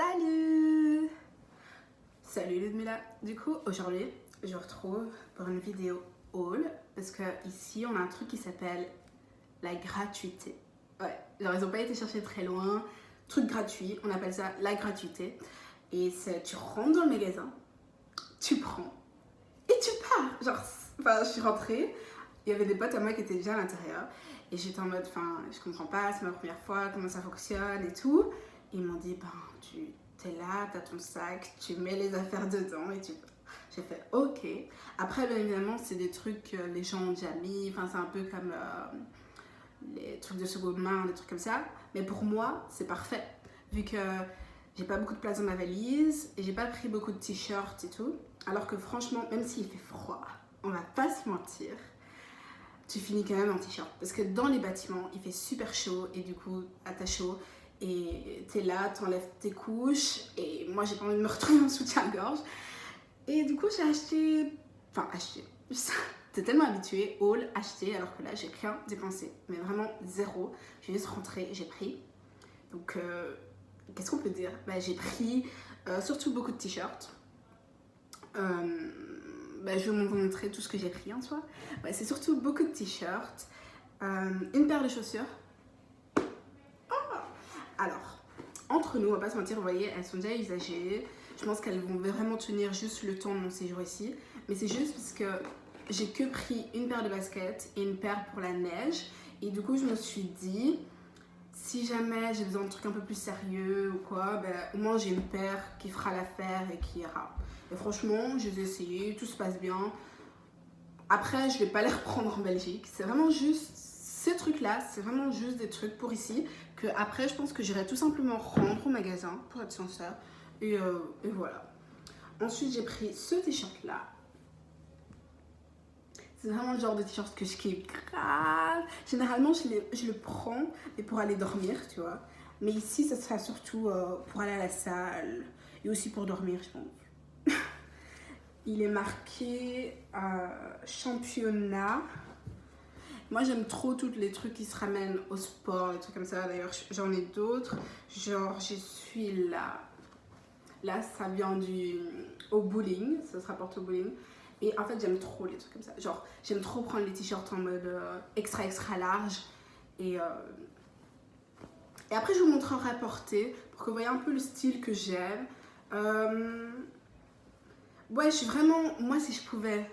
Salut! Salut Ludmilla. Du coup, aujourd'hui, je vous retrouve pour une vidéo haul parce que ici, on a un truc qui s'appelle la gratuité. Ouais, genre ils ont pas été chercher très loin. Truc gratuit, on appelle ça la gratuité. Et c'est, tu rentres dans le magasin, tu prends et tu pars. Genre, enfin, je suis rentrée, il y avait des potes à moi qui étaient déjà à l'intérieur et j'étais en mode, enfin, je comprends pas, c'est ma première fois, comment ça fonctionne et tout. Et ils m'ont dit, ben, tu es là, t'as ton sac, tu mets les affaires dedans et tu... J'ai fait, ok. Après, bien évidemment, c'est des trucs que les gens ont déjà mis, enfin, c'est un peu comme les trucs de seconde main, des trucs comme ça. Mais pour moi, c'est parfait, vu que j'ai pas beaucoup de place dans ma valise et j'ai pas pris beaucoup de t-shirts et tout. Alors que franchement, même s'il fait froid, on va pas se mentir, tu finis quand même en t-shirt. Parce que dans les bâtiments, il fait super chaud et du coup, t'as chaud. Et t'es là, t'enlèves tes couches. Et moi, j'ai pas envie de me retrouver en soutien-gorge. Et du coup, j'ai acheté... Enfin, acheté. T'es tellement habitué, haul, acheté, alors que là, j'ai rien dépensé. Mais vraiment zéro. J'ai juste rentré, j'ai pris. Donc, qu'est-ce qu'on peut dire? Bah, j'ai pris surtout beaucoup de t-shirts. Bah, je vais vous montrer tout ce que j'ai pris en soi. Ouais, c'est surtout beaucoup de t-shirts. Une paire de chaussures. Alors, entre nous, on va pas se mentir, vous voyez, elles sont déjà usagées. Je pense qu'elles vont vraiment tenir juste le temps de mon séjour ici. Mais c'est juste parce que j'ai que pris une paire de baskets et une paire pour la neige. Et du coup, je me suis dit, si jamais j'ai besoin de trucs un peu plus sérieux ou quoi, ben, au moins j'ai une paire qui fera l'affaire et qui ira. Et franchement, je les ai essayées, tout se passe bien. Après, je vais pas les reprendre en Belgique. C'est vraiment juste ces trucs-là, c'est vraiment juste des trucs pour ici. Que après, je pense que j'irai tout simplement rendre au magasin, pour être sincère. Et voilà. Ensuite, j'ai pris ce t-shirt-là. C'est vraiment le genre de t-shirt que je kiffe grave. Généralement, je le prends mais pour aller dormir, tu vois. Mais ici, ça sera surtout pour aller à la salle et aussi pour dormir, je pense. Il est marqué championnat. Moi, j'aime trop tous les trucs qui se ramènent au sport, les trucs comme ça. D'ailleurs, j'en ai d'autres. Genre, je suis là. Là, ça vient au bowling. Ça se rapporte au bowling. Et en fait, j'aime trop les trucs comme ça. Genre, j'aime trop prendre les t-shirts en mode extra large. Et après, je vous montre en rapporté pour que vous voyez un peu le style que j'aime. Ouais, je suis vraiment... Moi, si je pouvais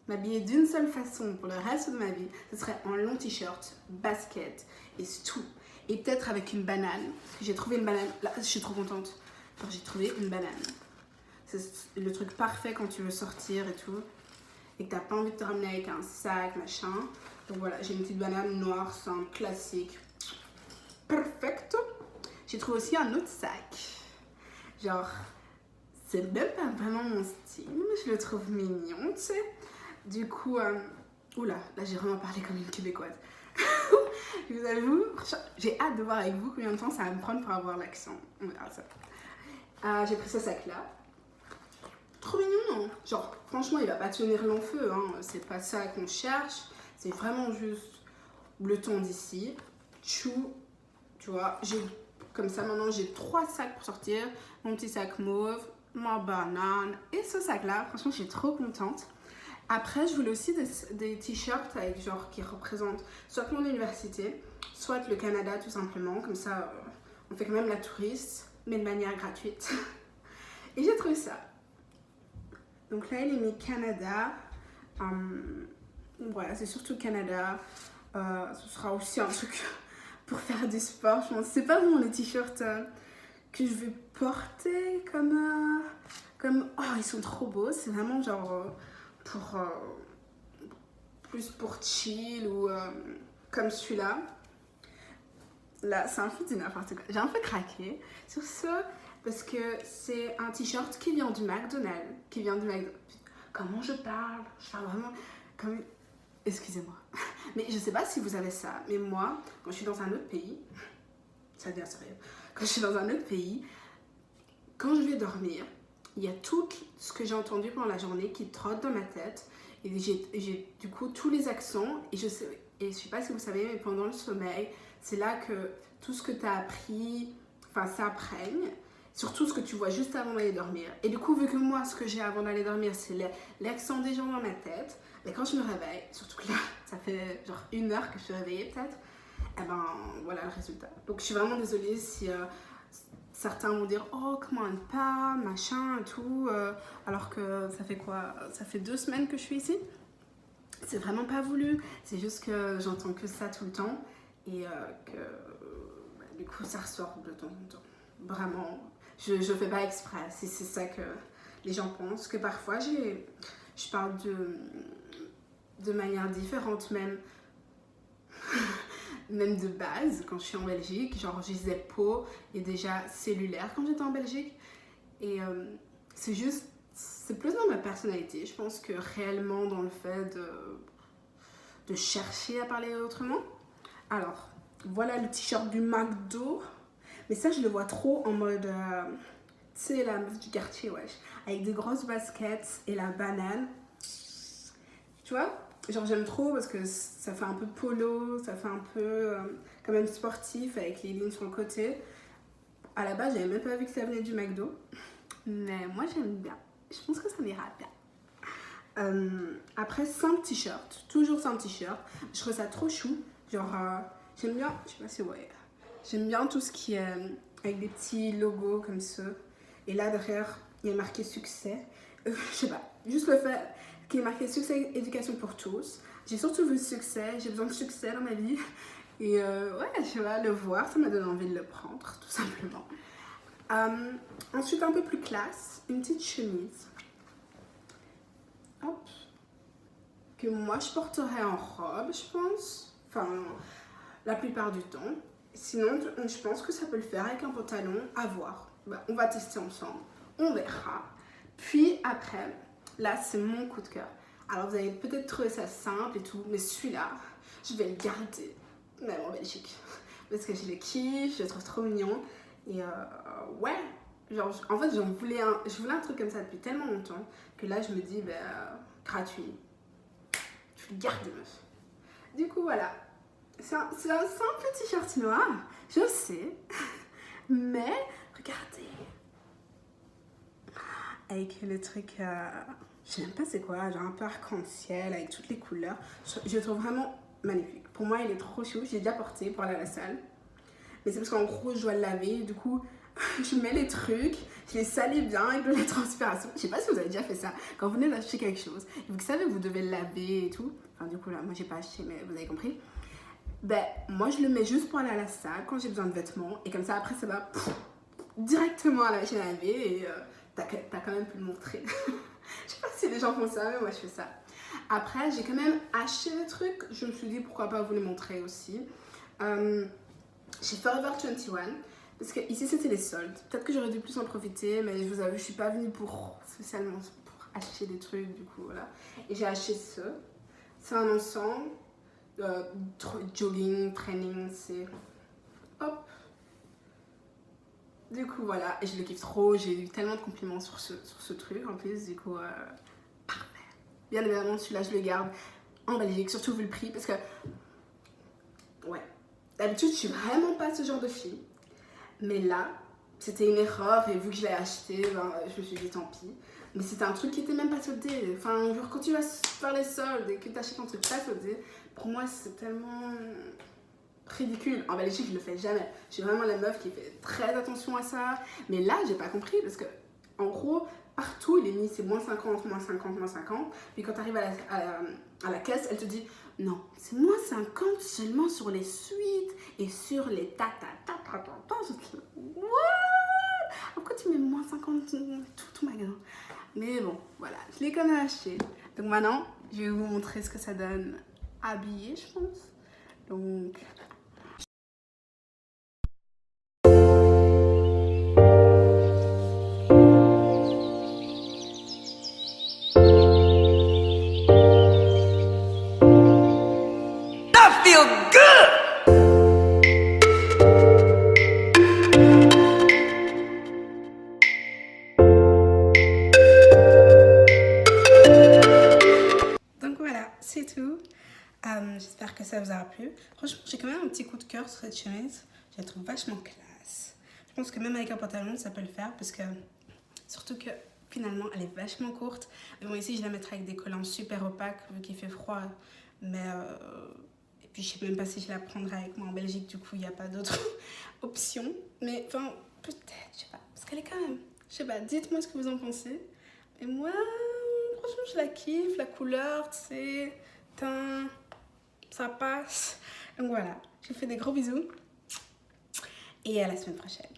m'habiller d'une seule façon pour le reste de ma vie, ce serait en long t-shirt, basket et c'est tout. Et peut-être avec une banane. J'ai trouvé une banane. Là, je suis trop contente. Genre, j'ai trouvé une banane. C'est le truc parfait quand tu veux sortir et tout. Et que t'as pas envie de te ramener avec un sac, machin. Donc voilà, j'ai une petite banane noire, simple, classique. Perfecto. J'ai trouvé aussi un autre sac. Genre, c'est même pas vraiment mon style, mais je le trouve mignon, tu sais. Du coup, oula, là j'ai vraiment parlé comme une québécoise. Je vous avoue, j'ai hâte de voir avec vous combien de temps ça va me prendre pour avoir l'accent. On verra ça. J'ai pris ce sac là. Trop mignon, non? Genre, franchement, il va pas tenir long feu, hein. C'est pas ça qu'on cherche. C'est vraiment juste le ton d'ici. Chou, tu vois. Comme ça, maintenant, j'ai 3 sacs pour sortir. Mon petit sac mauve, ma banane et ce sac là. Franchement, je suis trop contente. Après, je voulais aussi des t-shirts avec genre qui représentent soit mon université, soit le Canada tout simplement. Comme ça, on fait quand même la touriste, mais de manière gratuite. Et j'ai trouvé ça. Donc là, il est mis Canada. Voilà, c'est surtout Canada. Ce sera aussi un truc pour faire du sport. Je pense c'est pas vraiment les t-shirts que je vais porter comme... Oh, ils sont trop beaux. C'est vraiment genre... plus pour chill ou comme celui-là. Là, c'est un peu du n'importe quoi. J'ai un peu craqué sur ça parce que c'est un t-shirt qui vient du McDonald's. Comment je parle? Je parle vraiment comme... Excusez-moi. Mais je sais pas si vous avez ça, mais moi, quand je suis dans un autre pays, ça devient sérieux. Quand je suis dans un autre pays, quand je vais dormir, il y a tout ce que j'ai entendu pendant la journée qui trotte dans ma tête. Et j'ai du coup tous les accents. Et je sais pas si vous savez, mais pendant le sommeil, c'est là que tout ce que tu as appris, enfin, s'imprègne. Surtout ce que tu vois juste avant d'aller dormir. Et du coup, vu que moi, ce que j'ai avant d'aller dormir, c'est l'accent des gens dans ma tête, mais quand je me réveille, surtout que là, ça fait genre 1 heure que je suis réveillée peut-être, et ben voilà le résultat. Donc je suis vraiment désolée si certains vont dire oh comment elle parle, machin et tout, alors que ça fait quoi? Ça fait 2 semaines que je suis ici. C'est vraiment pas voulu, c'est juste que j'entends que ça tout le temps et que du coup ça ressort de temps en temps. Vraiment, je fais pas exprès, c'est ça que les gens pensent, que parfois je parle de manière différente même, même de base quand je suis en Belgique, genre je disais peau et déjà cellulaire quand j'étais en Belgique et c'est plus dans ma personnalité, je pense que réellement dans le fait de chercher à parler autrement. Alors, voilà le t-shirt du McDo. Mais ça, je le vois trop en mode, tu sais, la meuf du quartier, wesh. Avec des grosses baskets et la banane. Tu vois? Genre, j'aime trop parce que ça fait un peu polo, ça fait un peu quand même sportif avec les lignes sur le côté. À la base, j'avais même pas vu que ça venait du McDo. Mais moi, j'aime bien. Je pense que ça m'ira bien. Après, simple t-shirt, toujours simple t-shirt. Je trouve ça trop chou. Genre, j'aime bien, je sais pas si ouais, j'aime bien tout ce qui est avec des petits logos comme ça. Et là derrière, il y a marqué succès. Je sais pas, juste le fait qu'il y ait marqué succès éducation pour tous. J'ai surtout vu succès, j'ai besoin de succès dans ma vie. Et ouais, je sais pas, le voir, ça m'a donné envie de le prendre, tout simplement. Ensuite, un peu plus classe, une petite chemise. Hop. Que moi je porterais en robe, je pense. Enfin, la plupart du temps. Sinon, je pense que ça peut le faire avec un pantalon, à voir. Bah, on va tester ensemble, on verra. Puis après, là c'est mon coup de cœur. Alors vous allez peut-être trouver ça simple et tout, mais celui-là, je vais le garder, même en Belgique. Parce que je le kiffe, je le trouve trop mignon. Et ouais, genre, en fait je voulais un truc comme ça depuis tellement longtemps que là je me dis, bah, gratuit. Je le garde, meuf. Du coup, voilà. C'est un simple t-shirt noir, je sais. Mais, regardez. Avec le truc, je sais même pas c'est quoi, genre un peu arc-en-ciel avec toutes les couleurs. Je le trouve vraiment magnifique. Pour moi, il est trop chou. J'ai déjà porté pour aller à la salle. Mais c'est parce qu'en gros, je dois le laver. Du coup, je mets les trucs, je les salis bien avec de la transpiration. Je sais pas si vous avez déjà fait ça. Quand vous venez d'acheter quelque chose, et vous savez que vous devez le laver et tout. Enfin, du coup, là, moi, j'ai pas acheté, mais vous avez compris. Ben, moi, je le mets juste pour aller à la salle quand j'ai besoin de vêtements. Et comme ça, après, ça va directement à la machine à laver. Et t'as quand même pu le montrer. Je sais pas si les gens font ça, mais moi, je fais ça. Après, j'ai quand même acheté des trucs. Je me suis dit, pourquoi pas vous les montrer aussi. Chez Forever 21. Parce que ici c'était les soldes. Peut-être que j'aurais dû plus en profiter, mais je vous avoue, je suis pas venue spécialement pour acheter des trucs, du coup voilà. Et j'ai acheté ce. C'est un ensemble. Jogging, training, c'est. Hop. Du coup voilà, et je le kiffe trop. J'ai eu tellement de compliments sur ce truc en plus, du coup. Parfait. Bien évidemment, celui-là je le garde en Belgique, surtout vu le prix, parce que. Ouais. D'habitude, je suis vraiment pas ce genre de fille. Mais là, c'était une erreur et vu que je l'ai acheté, ben, je me suis dit tant pis. Mais c'était un truc qui était même pas soldé. Enfin, genre quand tu vas faire les soldes et que tu achètes un truc pas soldé, pour moi c'est tellement ridicule. En Belgique, je le fais jamais. Je suis vraiment la meuf qui fait très attention à ça. Mais là, j'ai pas compris parce que, en gros, partout il est mis c'est moins 50, moins 50, moins 50. Puis quand tu arrives à la caisse, elle te dit non, c'est moins 50 seulement sur les suites et sur les what? Pourquoi tu mets moins 50 tout magasin? Mais bon, voilà, je l'ai quand même acheté. Donc maintenant, je vais vous montrer ce que ça donne habillé, je pense. Donc, c'est tout. J'espère que ça vous aura plu. Franchement, j'ai quand même un petit coup de cœur sur cette chemise. Je la trouve vachement classe. pense que même avec un pantalon, ça peut le faire parce que, surtout que finalement, elle est vachement courte. Mais bon, ici, je la mettrai avec des collants super opaques vu qu'il fait froid. Mais, et puis, je sais même pas si je la prendrai avec moi en Belgique. Du coup, il n'y a pas d'autre option. Mais, enfin, peut-être, je sais pas. Parce qu'elle est quand même, je sais pas, dites-moi ce que vous en pensez. Et moi, franchement, je la kiffe. La couleur, tu sais, teint, ça passe. Donc voilà, je vous fais des gros bisous. Et à la semaine prochaine.